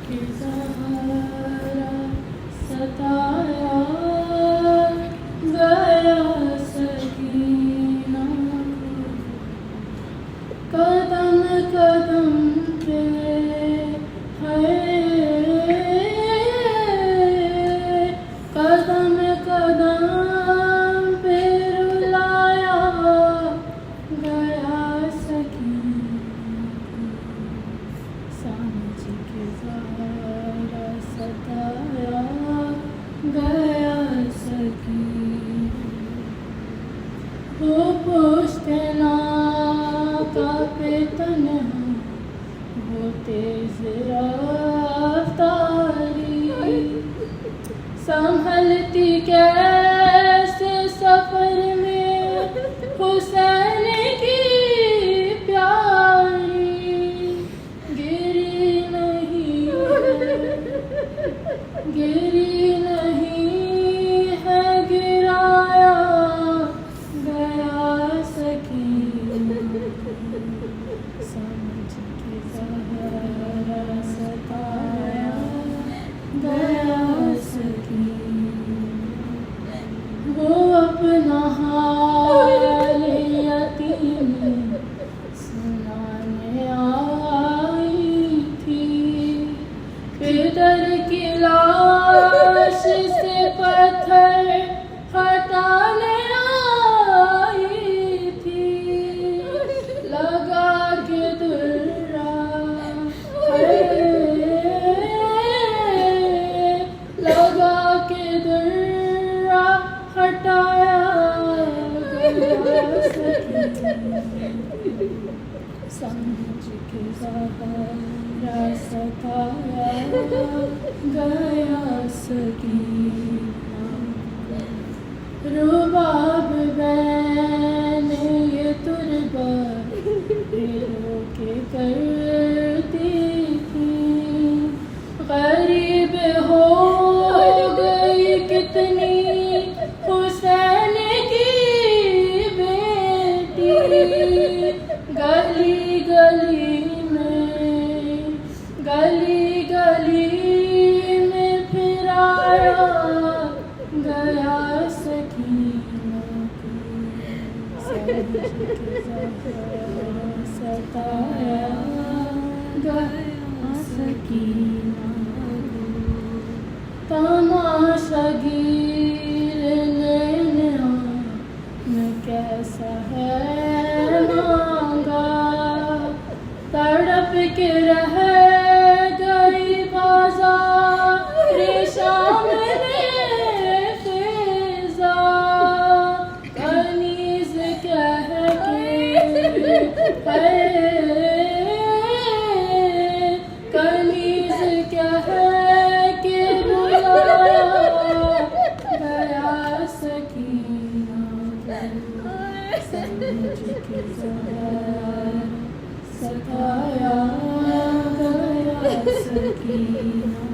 के सहारा सताया गया सकीना को कदम कदम पे कदम कदम पे रुलाया गया सकीना समझ के सहारा सताया गया सकीना वो पुश्तना का पे तन्हा वो तेज रफ्तारी संभलती कैसे सफर में हुसैन की प्यारी गिरी नहीं है गिराया गया सकीना समझ के सहारा सताया गया सकीना वो अपना हाल यतीम सुनाने आई थी पितर की लाश से पत्थर हटाने आई थी लगा के दुर्रा लगा के दुर्रा हटाया गया समझ के सहारा सताया गया सकीना रुबाब बैन ये तुरबा रो के करती थी गरीब हो गई कितनी हुसैन की बेटी गली गली में फिराया गया सकीना को समझ के सताया गया सकीना तमाशागीर नैना में कैसा है मांगा तड़प के रह गई बाजार शाम में फिजा कनीज कह के कनीज कह के बुलाया गया सकीना समझ के सताया गया सकीना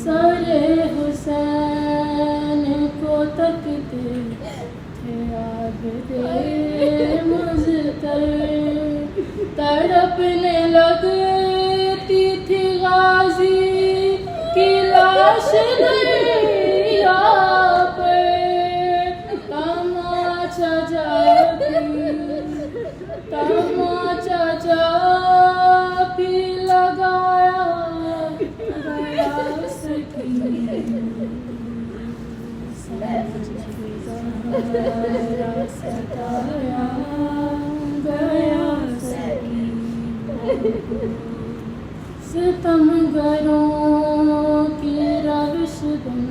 सरे हुसैन को तकते थे आबदे मुज़्तर तड़पने लगती थी गाजी की लाश दरिया पर तमाचा भी लगाया गया सकीना समझ के सहारा सताया गया सकीना सितमगरों की रविश बन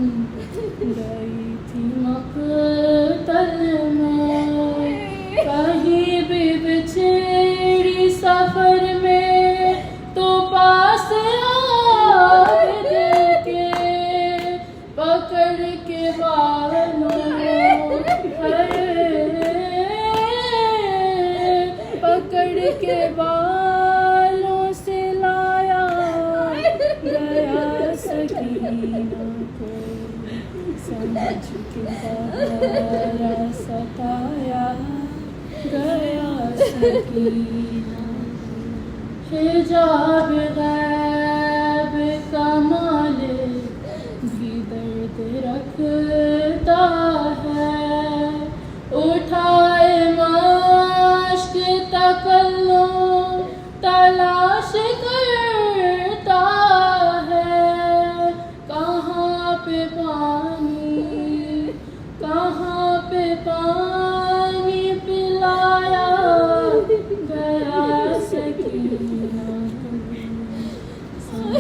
गई थी मक़तल में कहीं भी बिछड़ी सफर में तो पास के पकड़ के बालों पकड़ के बालों से लाया गया सकीना को समझ के सहारा सताया गया सकीना हिजाब गैब का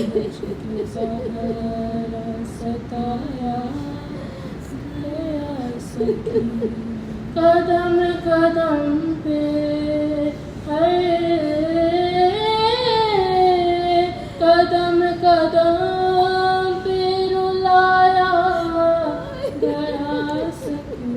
के सहारा सताया गया सखी। कदम कदम पे कदम कदम पे रुलाया गया सखी।